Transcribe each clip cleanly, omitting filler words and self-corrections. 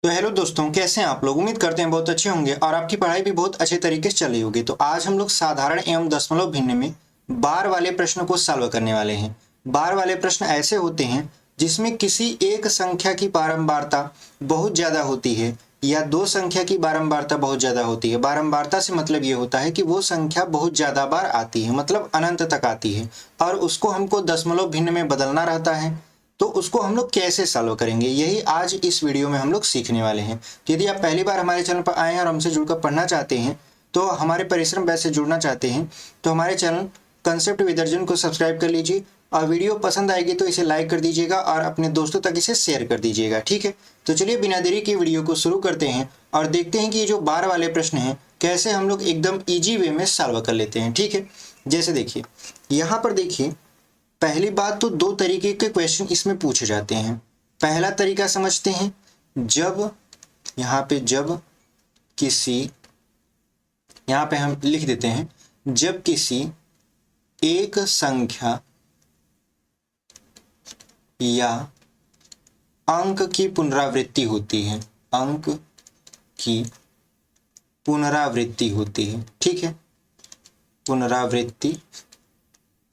तो हेलो दोस्तों, कैसे हैं आप लोग। उम्मीद करते हैं बहुत अच्छे होंगे और आपकी पढ़ाई भी बहुत अच्छे तरीके से चल रही होगी। तो आज हम लोग साधारण एवं दशमलव भिन्न में बार वाले प्रश्न को सॉल्व करने वाले हैं। बार वाले प्रश्न ऐसे होते हैं जिसमें किसी एक संख्या की बारंबारता बहुत ज़्यादा होती है या दो संख्या की बारंबारता बहुत ज़्यादा होती है। बारंबारता से मतलब ये होता है कि वो संख्या बहुत ज़्यादा बार आती है, मतलब अनंत तक आती है और उसको हमको दशमलव भिन्न में बदलना रहता है। तो उसको हम लोग कैसे सॉल्व करेंगे, यही आज इस वीडियो में हम लोग सीखने वाले हैं। तो यदि आप पहली बार हमारे चैनल पर आए हैं और हमसे जुड़कर पढ़ना चाहते हैं, तो हमारे परिश्रम बैच से जुड़ना चाहते हैं, तो हमारे चैनल कंसेप्ट विद अर्जुन को सब्सक्राइब कर लीजिए और वीडियो पसंद आएगी तो इसे लाइक कर दीजिएगा और अपने दोस्तों तक इसे शेयर कर दीजिएगा। ठीक है, तो चलिए बिना देरी की वीडियो को शुरू करते हैं और देखते हैं कि ये जो बार वाले प्रश्न हैं कैसे हम लोग एकदम ईजी वे में सॉल्व कर लेते हैं। ठीक है, जैसे देखिए यहाँ पर देखिए, पहली बात तो दो तरीके के क्वेश्चन इसमें पूछे जाते हैं। पहला तरीका समझते हैं, जब यहाँ पे जब किसी, यहाँ पे हम लिख देते हैं, जब किसी एक संख्या या अंक की पुनरावृत्ति होती है, अंक की पुनरावृत्ति होती है। ठीक है, पुनरावृत्ति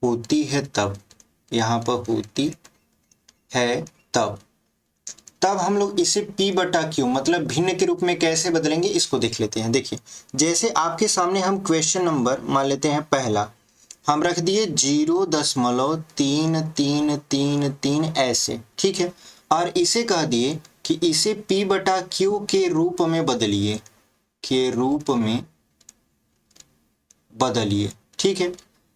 होती है तब, यहाँ पर होती है तब हम लोग इसे p बटा क्यू मतलब भिन्न के रूप में कैसे बदलेंगे इसको देख लेते हैं। देखिए जैसे आपके सामने हम क्वेश्चन नंबर मान लेते हैं पहला, हम रख दिए 0.3333 ऐसे। ठीक है, और इसे कह दिए कि इसे p बटा क्यू के रूप में बदलिए, के रूप में बदलिए। ठीक है,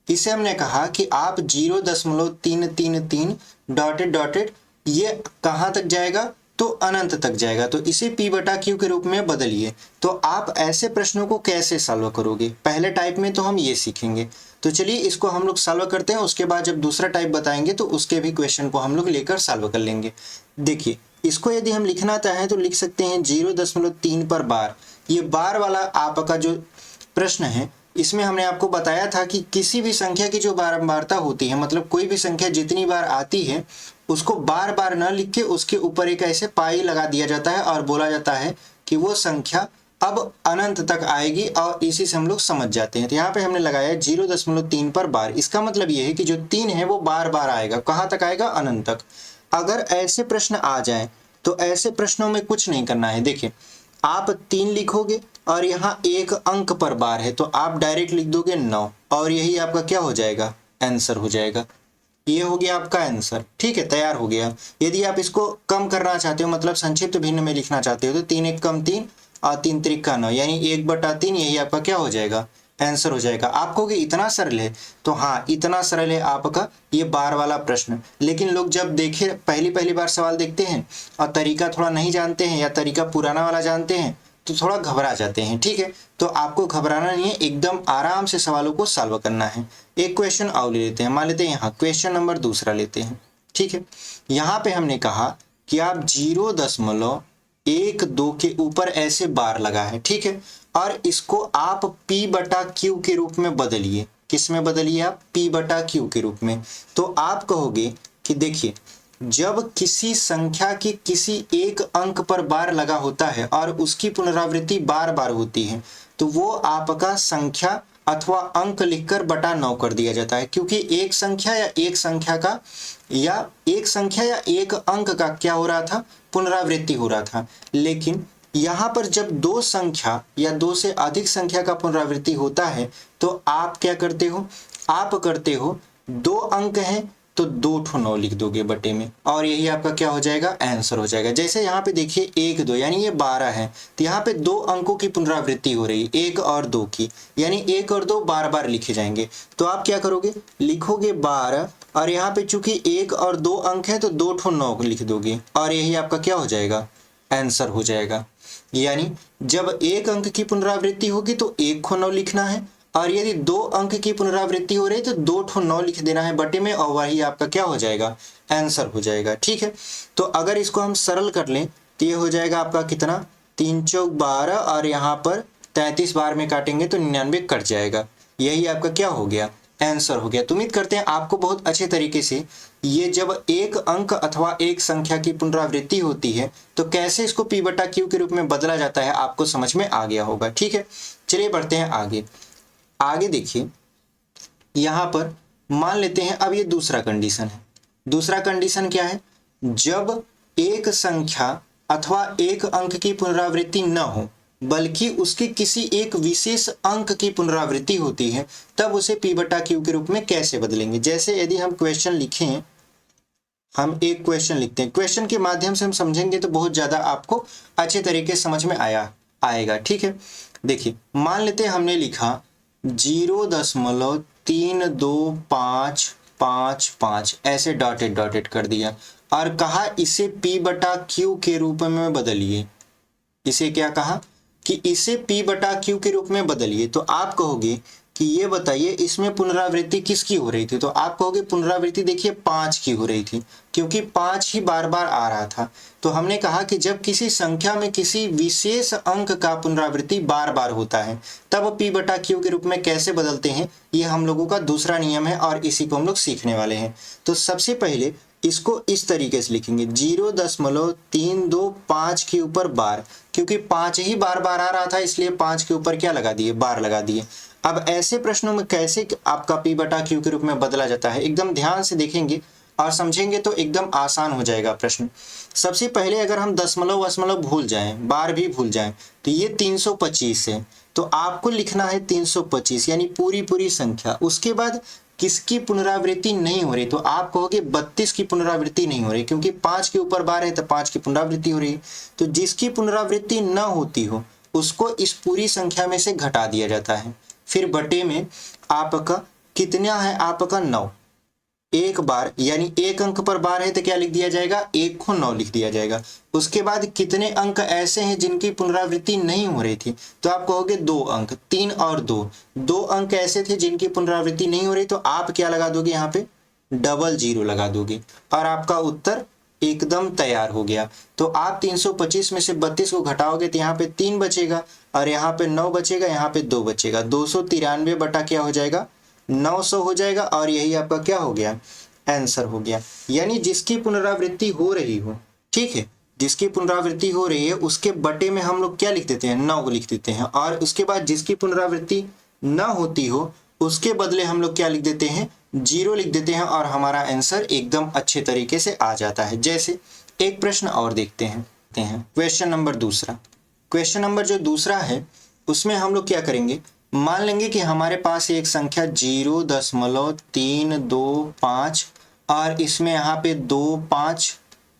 इसे हमने कहा कि आप 0.333 डॉटेड डॉटेड ये कहाँ तक जाएगा, तो अनंत तक जाएगा, तो इसे p बटा क्यू के रूप में बदलिए। तो आप ऐसे प्रश्नों को कैसे सॉल्व करोगे, पहले टाइप में तो हम ये सीखेंगे। तो चलिए इसको हम लोग सॉल्व करते हैं, उसके बाद जब दूसरा टाइप बताएंगे तो उसके भी क्वेश्चन को हम लोग लेकर सॉल्व कर लेंगे। देखिए इसको यदि हम लिखना चाहें तो लिख सकते हैं 0.3 पर बार। ये बार वाला आपका जो प्रश्न है इसमें हमने आपको बताया था कि किसी भी संख्या की जो बारंबारता होती है, मतलब कोई भी संख्या जितनी बार आती है उसको बार बार न लिख के उसके ऊपर एक ऐसे पाई लगा दिया जाता है और बोला जाता है कि वो संख्या अब अनंत तक आएगी, और इसी से हम लोग समझ जाते हैं। तो यहाँ पे हमने लगाया 0.3 पर बार। इसका मतलब ये है कि जो 3 है वो बार बार आएगा, कहाँ तक आएगा, अनंत तक। अगर ऐसे प्रश्न आ जाए तो ऐसे प्रश्नों में कुछ नहीं करना है। देखिए आप 3 लिखोगे और यहाँ एक अंक पर बार है तो आप डायरेक्ट लिख दोगे 9 और यही आपका क्या हो जाएगा, आंसर हो जाएगा। ये हो गया आपका आंसर। ठीक है, तैयार हो गया। यदि आप इसको कम करना चाहते हो, मतलब संक्षिप्त भिन्न में लिखना चाहते हो, तो 3 एक कम 3 और 3 त्रिक का 9 यानी 1/3, यही आपका क्या हो जाएगा, आंसर हो जाएगा। आप कहोगे इतना सरल है, तो हाँ इतना सरल है आपका ये बार वाला प्रश्न। लेकिन लोग जब देखे पहली बार सवाल देखते हैं और तरीका थोड़ा नहीं जानते हैं या तरीका पुराना वाला जानते हैं तो थोड़ा घबरा जाते हैं। ठीक है, तो आपको घबराना नहीं है, एकदम आराम से सवालों को सॉल्व करना है। एक क्वेश्चन और ले लेते हैं, मान लेते हैं यहाँ क्वेश्चन नंबर दूसरा लेते हैं। ठीक है, यहाँ पे हमने कहा कि आप 0.12 के ऊपर ऐसे बार लगा है। ठीक है, और इसको आप p बटा क्यू के रूप में बदलिए। किस में बदलिए आप, p बटा क्यू के रूप में। तो आप कहोगे कि देखिए जब किसी संख्या के किसी एक अंक पर बार लगा होता है और उसकी पुनरावृत्ति बार बार होती है तो वो आपका संख्या अथवा अंक लिखकर बटा 9 कर दिया जाता है, क्योंकि एक संख्या या एक संख्या या एक अंक का क्या हो रहा था, पुनरावृत्ति हो रहा था। लेकिन यहाँ पर जब दो संख्या या दो से अधिक संख्या का पुनरावृत्ति होता है तो आप क्या करते हो, आप करते हो 2 अंक हैं तो 2 9 लिख दोगे बटे में और यही आपका क्या हो जाएगा, आंसर हो जाएगा। जैसे यहाँ पे देखिए 1 2 यानी ये 12 है, तो यहाँ पे 2 अंकों की पुनरावृत्ति हो रही है, 1 और 2 की, यानी 1 और 2 बार बार लिखे जाएंगे। तो आप क्या करोगे, लिखोगे 12 और यहाँ पे चूंकि 1 और 2 अंक है तो 2 9 लिख दोगे और यही आपका क्या हो जाएगा, आंसर हो जाएगा। यानी जब एक अंक की पुनरावृत्ति होगी तो 1 9 लिखना है और यदि 2 अंक की पुनरावृत्ति हो रही है तो 2 9 लिख देना है बटे में और वही आपका क्या हो जाएगा, आंसर हो जाएगा। ठीक है, तो अगर इसको हम सरल कर लें तो ये हो जाएगा आपका कितना, 3 चौक 12 और यहाँ पर 33 बार में काटेंगे तो 99 कट जाएगा, यही आपका क्या हो गया, आंसर हो गया। तो उम्मीद करते हैं आपको बहुत अच्छे तरीके से ये जब एक अंक अथवा एक संख्या की पुनरावृत्ति होती है तो कैसे इसको p बटा q के रूप में बदला जाता है आपको समझ में आ गया होगा। ठीक है, चलिए बढ़ते हैं आगे। आगे देखिए, यहाँ पर मान लेते हैं अब ये दूसरा कंडीशन है। दूसरा कंडीशन क्या है? जब एक संख्या अथवा एक अंक की पुनरावृत्ति न हो बल्कि उसके किसी एक विशेष अंक की पुनरावृत्ति होती है तब उसे p बटा q के रूप में कैसे बदलेंगे। जैसे यदि हम क्वेश्चन लिखें, हम एक क्वेश्चन लिखते हैं, क्वेश्चन के माध्यम से हम समझेंगे तो बहुत ज्यादा आपको अच्छे तरीके से समझ में आएगा। ठीक है, देखिए मान लेते हैं हमने लिखा 0.3255 ऐसे डॉटेड डॉटेड कर दिया और कहा इसे p बटा q के रूप में बदलिए। इसे क्या कहा कि इसे p बटा q के रूप में बदलिए। तो आप कहोगे कि ये बताइए इसमें पुनरावृत्ति किसकी हो रही थी? तो आप कहोगे पुनरावृत्ति देखिए 5 की हो रही थी, क्योंकि 5 ही बार बार आ रहा था। तो हमने कहा कि जब किसी संख्या में किसी विशेष अंक का पुनरावृत्ति बार बार होता है तब p बटा q के रूप में कैसे बदलते हैं, ये हम लोगों का दूसरा नियम है और इसी को हम लोग सीखने वाले हैं। तो सबसे पहले इसको इस तरीके से लिखेंगे 0.325 के ऊपर बार, क्योंकि 5 ही बार बार आ रहा था इसलिए 5 के ऊपर क्या लगा दिए? बार लगा दिए। अब ऐसे प्रश्नों में कैसे आपका p बटा q के रूप में बदला जाता है एकदम ध्यान से देखेंगे और समझेंगे तो एकदम आसान हो जाएगा प्रश्न। सबसे पहले अगर हम दशमलव भूल जाएं, बार भी भूल जाएं, तो ये 325 है, तो आपको लिखना है 325 यानी पूरी संख्या। उसके बाद किसकी पुनरावृत्ति नहीं हो रही? तो आप कहोगे 32 की पुनरावृत्ति नहीं हो रही, क्योंकि 5 के ऊपर बार है तो 5 की पुनरावृत्ति हो रही है। तो जिसकी पुनरावृत्ति न होती हो उसको इस पूरी संख्या में से घटा दिया जाता है। फिर बटे में आपका कितना है? आपका 9। एक बार यानी एक अंक पर बार है तो क्या लिख दिया जाएगा? 1 को 9 लिख दिया जाएगा। उसके बाद कितने अंक ऐसे हैं जिनकी पुनरावृत्ति नहीं हो रही थी? तो आप कहोगे 2 अंक, 3 और 2 अंक ऐसे थे जिनकी पुनरावृत्ति नहीं हो रही, तो आप क्या लगा दोगे? यहाँ पे 00 लगा दोगे और आपका उत्तर एकदम तैयार हो गया। तो आप 325 में से 32 को घटाओगे तो यहाँ पे 3 बचेगा और यहाँ पे 9 बचेगा, यहाँ पे 2 बचेगा। 293 बटा क्या हो जाएगा? 900 हो जाएगा और यही आपका क्या हो गया? आंसर हो गया। यानी जिसकी पुनरावृत्ति हो रही हो, ठीक है, जिसकी पुनरावृत्ति हो रही है उसके बटे में हम लोग क्या लिख देते हैं? 9 लिख देते हैं। और उसके बाद जिसकी पुनरावृत्ति न होती हो उसके बदले हम लोग क्या लिख देते हैं? 0 लिख देते हैं और हमारा आंसर एकदम अच्छे तरीके से आ जाता है। जैसे एक प्रश्न और देखते हैं क्वेश्चन नंबर दूसरा। क्वेश्चन नंबर जो दूसरा है उसमें हम लोग क्या करेंगे? मान लेंगे कि हमारे पास एक संख्या 0.325 और इसमें यहाँ पे 25,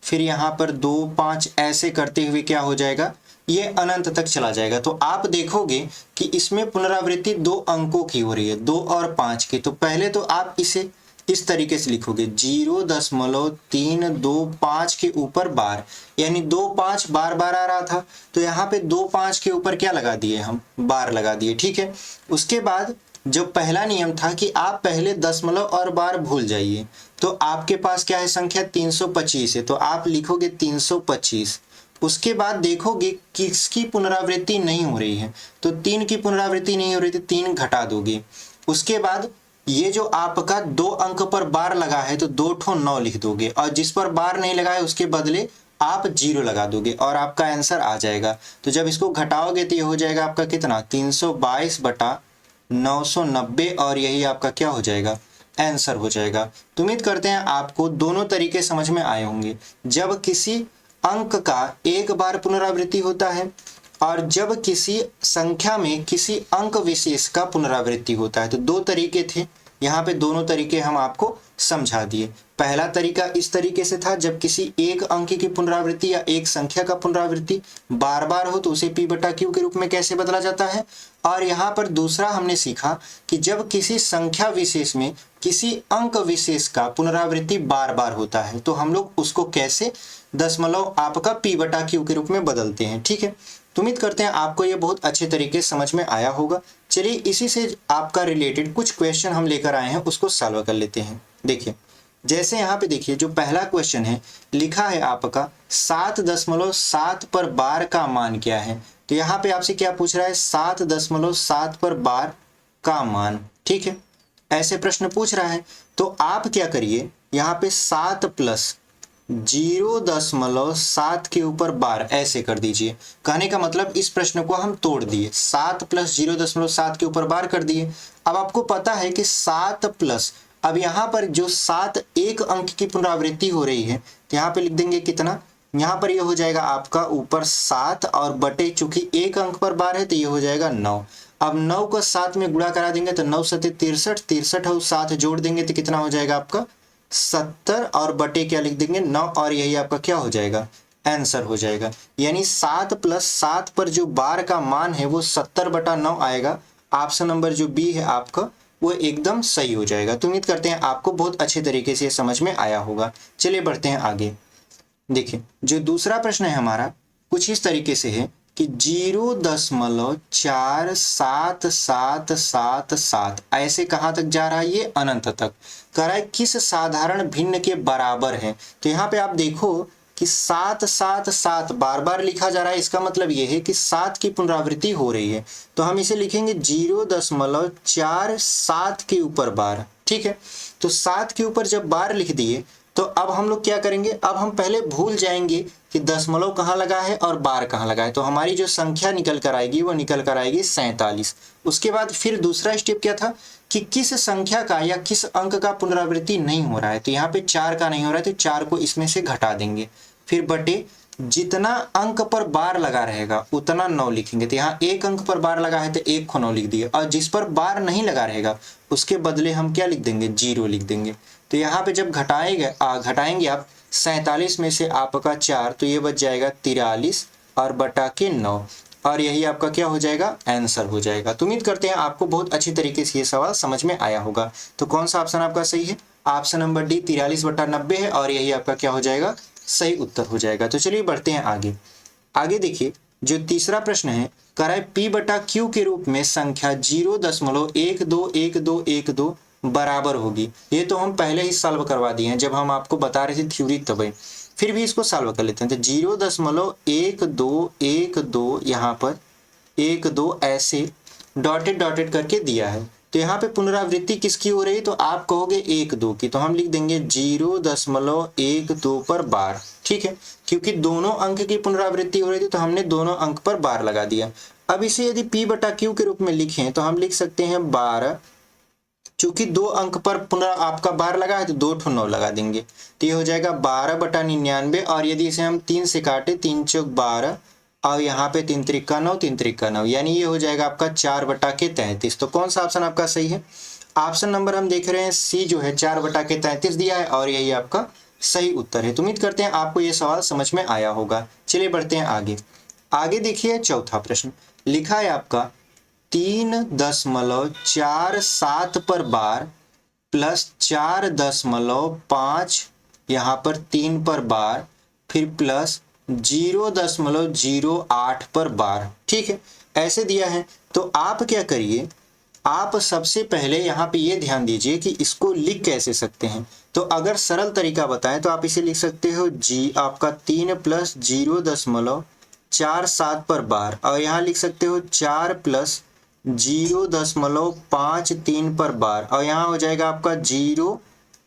फिर यहाँ पर 25 ऐसे करते हुए क्या हो जाएगा? ये अनंत तक चला जाएगा। तो आप देखोगे कि इसमें पुनरावृत्ति 2 अंकों की हो रही है, 2 और 5 की। तो पहले तो आप इसे इस तरीके से लिखोगे 0.325 के ऊपर बार, यानी 25 बार बार आ रहा था तो यहाँ पे 25 के ऊपर क्या लगा दिए? हम बार लगा दिए। ठीक है, उसके बाद जो पहला नियम था कि आप पहले दशमलव और बार भूल जाइए, तो आपके पास क्या है? संख्या 325 है, तो आप लिखोगे 325। उसके बाद देखोगे किसकी पुनरावृत्ति नहीं हो रही है, तो 3 की पुनरावृत्ति नहीं हो रही थी, 3 घटा दोगे। उसके बाद ये जो आपका 2 अंक पर बार लगा है तो 2 ठो 9 लिख दोगे और जिस पर बार नहीं लगा है उसके बदले आप 0 लगा दोगे और आपका आंसर आ जाएगा। तो जब इसको घटाओगे तो ये हो जाएगा आपका कितना? 322 बटा 990 और यही आपका क्या हो जाएगा? आंसर हो जाएगा। तो उम्मीद करते हैं आपको दोनों तरीके समझ में आए होंगे। जब किसी अंक का एक बार पुनरावृत्ति होता है और जब किसी संख्या में किसी अंक विशेष का पुनरावृत्ति होता है। तो 2 तरीके थे, यहाँ पे दोनों तरीके हम आपको समझा दिए। पहला तरीका इस तरीके से था, जब किसी एक अंक की पुनरावृत्ति या एक संख्या का पुनरावृत्ति बार बार हो तो उसे p बटा q के रूप में कैसे बदला जाता है। और यहाँ पर दूसरा हमने सीखा कि जब किसी संख्या विशेष में किसी अंक विशेष का पुनरावृत्ति बार बार होता है तो हम लोग उसको कैसे दशमलव आपका p बटा q के रूप में बदलते हैं। ठीक है, तो उम्मीद करते हैं आपको ये बहुत अच्छे तरीके से समझ में आया होगा। चलिए इसी से आपका रिलेटेड कुछ क्वेश्चन हम लेकर आए हैं, उसको सॉल्व कर लेते हैं। देखिए जैसे यहाँ पे देखिए जो पहला क्वेश्चन है लिखा है आपका 7.7 पर बार का मान क्या है। तो यहाँ पे आपसे क्या पूछ रहा है? 7.7 पर बार का मान। ठीक है, ऐसे प्रश्न पूछ रहा है। तो आप क्या करिए, यहाँ पे 7 प्लस 0.7 के ऊपर बार ऐसे कर दीजिए। कहने का मतलब इस प्रश्न को हम तोड़ दिए, 7 प्लस 0.7 के ऊपर बार कर दिए। अब आपको पता है कि 7 प्लस, अब यहाँ पर जो 7 एक अंक की पुनरावृत्ति हो रही है, तो यहाँ पे लिख देंगे कितना, यहाँ पर ये हो जाएगा आपका ऊपर 7 और बटे, चूंकि एक अंक पर बार है तो ये हो जाएगा 9। अब 9 को 7 में गुणा करा देंगे तो 9 सत्ते 63, 63 और 7 जोड़ देंगे तो कितना हो जाएगा आपका 70, और बटे क्या लिख देंगे 9, और यही आपका क्या हो जाएगा आंसर हो जाएगा। यानी 7 प्लस 7 पर जो बार का मान है वो 70/9 आएगा। ऑप्शन नंबर जो बी है आपका वो एकदम सही हो जाएगा। तो उम्मीद करते हैं आपको बहुत अच्छे तरीके से समझ में आया होगा। चलिए बढ़ते हैं आगे। देखिए जो दूसरा प्रश्न है हमारा कुछ इस तरीके से है कि 0.477777 ऐसे कहाँ तक जा रहा है, ये अनंत तक। कह रहा है किस साधारण भिन्न के बराबर है। तो यहाँ पे आप देखो कि 777 बार बार लिखा जा रहा है, इसका मतलब ये है कि 7 की पुनरावृत्ति हो रही है। तो हम इसे लिखेंगे 0.47 के ऊपर बार। ठीक है, तो 7 के ऊपर जब बार लिख दिए तो अब हम लोग क्या करेंगे, अब हम पहले भूल जाएंगे कि दशमलव कहाँ लगा है और बार कहाँ लगा है। तो हमारी जो संख्या निकल कर आएगी वो निकल कर आएगी 47। उसके बाद फिर दूसरा स्टेप क्या था कि किस संख्या का या किस अंक का पुनरावृत्ति नहीं हो रहा है। तो यहाँ पे 4 का नहीं हो रहा है तो 4 को इसमें से घटा देंगे, फिर बटे जितना अंक पर बार लगा रहेगा उतना 9 लिखेंगे। तो यहाँ एक अंक पर बार लगा है तो 1 को 9 लिख दिए, और जिस पर बार नहीं लगा रहेगा उसके बदले हम क्या लिख देंगे 0 लिख देंगे। तो यहाँ पे जब घटाएंगे आप 47 में से आपका 4 तो ये बच जाएगा 43 और बटा के 9, और यही आपका क्या हो जाएगा आंसर हो जाएगा। तो उम्मीद करते हैं आपको बहुत अच्छी तरीके से ये सवाल समझ में आया होगा। तो कौन सा ऑप्शन आपका सही है, ऑप्शन नंबर डी 43/90 है, और यही आपका क्या हो जाएगा सही उत्तर हो जाएगा। तो चलिए बढ़ते हैं आगे। आगे देखिए जो तीसरा प्रश्न है कह रहा है P/Q के रूप में संख्या 0.121212 बराबर होगी। ये तो हम पहले ही सॉल्व करवा दिए हैं जब हम आपको बता रहे थे थ्योरी तब, फिर भी इसको सॉल्व कर लेते हैं। तो 0.1212 यहाँ पर 12 ऐसे डॉटेड डॉटेड करके दिया है। तो यहाँ पे पुनरावृत्ति किसकी हो रही है, तो आप कहोगे 1-2 की, तो हम लिख देंगे 0.12 पर बार। ठीक है, क्योंकि दोनों अंक की पुनरावृत्ति हो रही थी तो हमने दोनों अंक पर बार लगा दिया। अब इसे यदि P/Q के रूप में लिखें तो हम लिख सकते हैं 12, चूंकि 2 अंक पर आपका बार लगा है तो 2 ठो 9 लगा देंगे, तो ये हो जाएगा 12/99। और यदि इसे हम 3 से काटे 3 चौक 12 और यहाँ पे 3 त्रिका 9 3 त्रिका 9, यानी ये हो जाएगा आपका 4/33। तो कौन सा ऑप्शन आपका सही है, ऑप्शन नंबर हम देख रहे हैं सी जो है 4/33 दिया है, और यही आपका सही उत्तर है। तो उम्मीद करते हैं आपको ये सवाल समझ में आया होगा। चलिए बढ़ते हैं आगे। आगे देखिए चौथा प्रश्न लिखा है आपका 3.47 पर बार प्लस 4.5 यहाँ पर 3 पर बार, फिर प्लस 0.08 पर बार। ठीक है, ऐसे दिया है। तो आप क्या करिए, आप सबसे पहले यहाँ पे ये ध्यान दीजिए कि इसको लिख कैसे सकते हैं। तो अगर सरल तरीका बताएं तो आप इसे लिख सकते हो आपका 3 प्लस 0.47 पर बार, और यहाँ लिख सकते हो 4 प्लस 0.53 पर बार, और यहाँ हो जाएगा आपका 0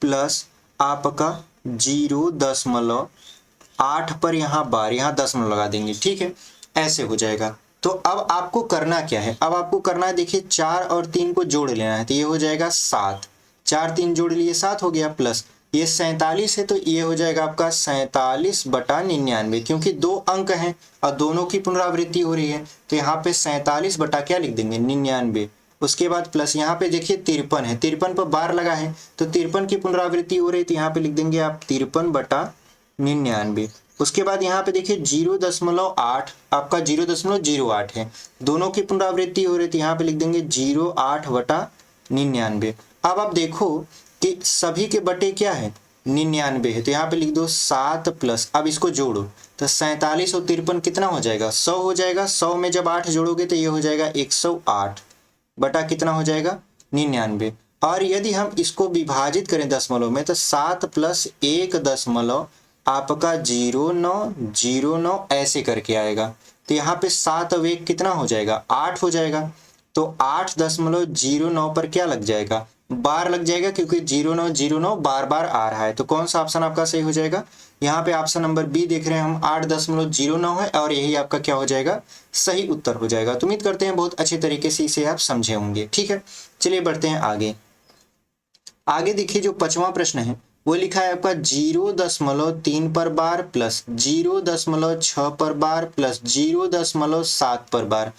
प्लस आपका 0.8 पर यहाँ बार, यहाँ दशमलव लगा देंगे। ठीक है, ऐसे हो जाएगा। तो अब आपको करना क्या है, अब आपको करना है देखिए 4 और 3 को जोड़ लेना है, तो ये हो जाएगा 7, 4 3 जोड़ लिए 7 हो गया, प्लस ये 47 है तो ये हो जाएगा आपका 47/99, क्योंकि 2 अंक हैं और दोनों की पुनरावृत्ति हो रही है तो यहाँ पे 47 बटा क्या लिख देंगे 99। उसके बाद प्लस यहाँ पे देखिए 53 है, 53 पर बार लगा है तो 53 की पुनरावृत्ति हो रही है तो यहाँ पे लिख देंगे आप 53/99। उसके बाद यहाँ पे देखिए 0.8 आपका 0.08 है, दोनों की पुनरावृत्ति हो रही थी, यहाँ पे लिख देंगे 0.8/99। अब आप देखो कि सभी के बटे क्या है 99 है, तो यहाँ पे लिख दो 7 प्लस, अब इसको जोड़ो तो 47 और 53 कितना हो जाएगा 100 हो जाएगा। 100 में जब 8 जोड़ोगे तो ये हो जाएगा 108 बटा कितना हो जाएगा 99। और यदि हम इसको विभाजित करें दशमलव में तो 7 प्लस 1 दशमलव आपका 0909 ऐसे करके आएगा। तो यहाँ पे 7 और 1 कितना हो जाएगा 8 हो जाएगा, तो 8.09 पर क्या लग जाएगा बार लग जाएगा क्योंकि 0909 बार बार आ रहा है। तो कौन सा ऑप्शन आपका सही हो जाएगा? यहाँ पे ऑप्शन नंबर बी देख रहे हैं हम 8.09 है और यही आपका क्या हो जाएगा? सही उत्तर हो जाएगा। तो उम्मीद करते हैं बहुत अच्छे तरीके से इसे आप समझे होंगे। ठीक है, चलिए बढ़ते हैं आगे। आगे देखिए जो 5वां प्रश्न है वो लिखा है आपका 0.3 पर बार प्लस 0.6 पर बार प्लस 0.7 पर बार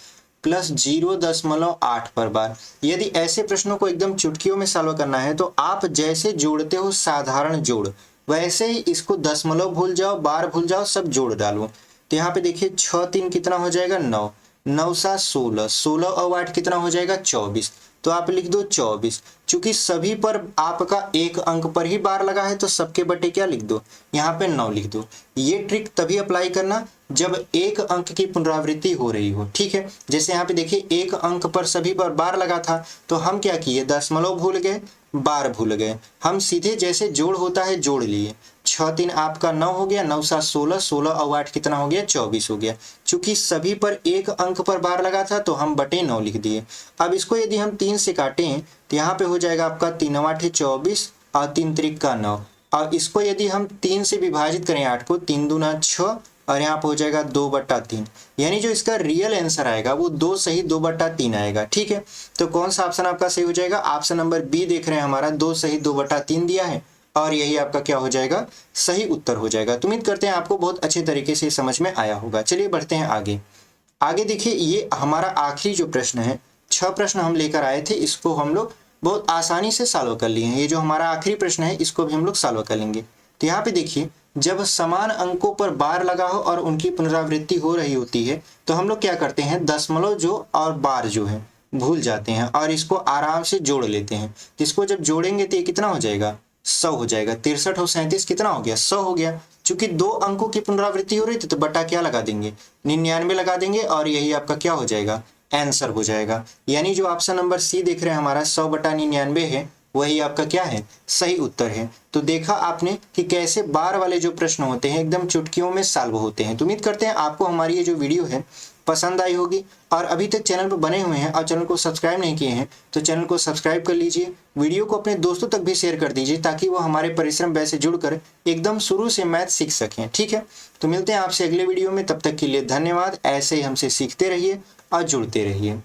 प्लस 0.8 पर बार। यदि ऐसे प्रश्नों को एकदम चुटकियों में सॉल्व करना है तो आप जैसे जोड़ते हो साधारण जोड़, वैसे ही इसको दशमलव भूल जाओ, बार भूल जाओ, सब जोड़ डालो। तो यहाँ पे देखिए 6 3 कितना हो जाएगा? 9, 9 7 16, 16 और 8 कितना हो जाएगा? 24। तो आप लिख दो 24। चूंकि सभी पर आपका एक अंक पर ही बार लगा है तो सबके बटे क्या लिख दो? यहाँ पे 9 लिख दो। ये ट्रिक तभी अप्लाई करना जब एक अंक की पुनरावृत्ति हो रही हो। ठीक है, जैसे यहाँ पे देखिए एक अंक पर सभी पर बार लगा था तो हम क्या किए? दशमलव भूल गए, बार भूल गए, हम सीधे जैसे जोड़ होता है जोड़ लिए। 6 3 आपका 9 हो गया, 9 7 16, 16 और 8 कितना हो गया? 24 हो गया। चूंकि सभी पर एक अंक पर बार लगा था तो हम बटे 9 लिख दिए। अब इसको यदि हम 3 से काटें तो यहाँ पे हो जाएगा आपका 3 8 24 और 3 त्रिक का 9। और इसको यदि हम 3 से विभाजित करें 8 को, 3 दूना 6 और यहाँ पे हो जाएगा 2/3। यानी जो इसका रियल आंसर आएगा वो 2 सही 2/3 आएगा। ठीक है, तो कौन सा ऑप्शन आपका सही हो जाएगा? ऑप्शन नंबर बी देख रहे हैं हमारा 2 सही 2/3 दिया है और यही आपका क्या हो जाएगा? सही उत्तर हो जाएगा। तो उम्मीद करते हैं आपको बहुत अच्छे तरीके से समझ में आया होगा। चलिए बढ़ते हैं आगे। आगे देखिए ये हमारा आखिरी जो प्रश्न है, 6 प्रश्न हम लेकर आए थे, इसको हम लोग बहुत आसानी से सॉल्व कर लिए हैं। ये जो हमारा आखिरी प्रश्न है इसको भी हम लोग सॉल्व कर लेंगे। तो यहाँ पे देखिए जब समान अंकों पर बार लगा हो और उनकी पुनरावृत्ति हो रही होती है तो हम लोग क्या करते हैं? दशमलव जो और बार जो है भूल जाते हैं और इसको आराम से जोड़ लेते हैं। इसको जब जोड़ेंगे तो ये कितना हो जाएगा? 100 हो जाएगा। 63 और 37 कितना हो गया? 100 हो गया। चूंकि 2 अंकों की पुनरावृत्ति हो रही थी तो बटा क्या लगा देंगे? 99 लगा देंगे और यही आपका क्या हो जाएगा? आंसर हो जाएगा। यानी जो ऑप्शन नंबर सी देख रहे हैं हमारा 100/99 है वही आपका क्या है? सही उत्तर है। तो देखा आपने कि कैसे बार वाले जो प्रश्न होते हैं एकदम चुटकियों में सॉल्व होते हैं। तो उम्मीद करते हैं आपको हमारी ये जो वीडियो है पसंद आई होगी। और अभी तक चैनल पर बने हुए हैं और चैनल को सब्सक्राइब नहीं किए हैं तो चैनल को सब्सक्राइब कर लीजिए। वीडियो को अपने दोस्तों तक भी शेयर कर दीजिए ताकि वो हमारे परिश्रम बैच से जुड़कर एकदम शुरू से मैथ सीख सकें। ठीक है, तो मिलते हैं आपसे अगले वीडियो में। तब तक के लिए धन्यवाद। ऐसे ही हमसे सीखते रहिए और जुड़ते रहिए।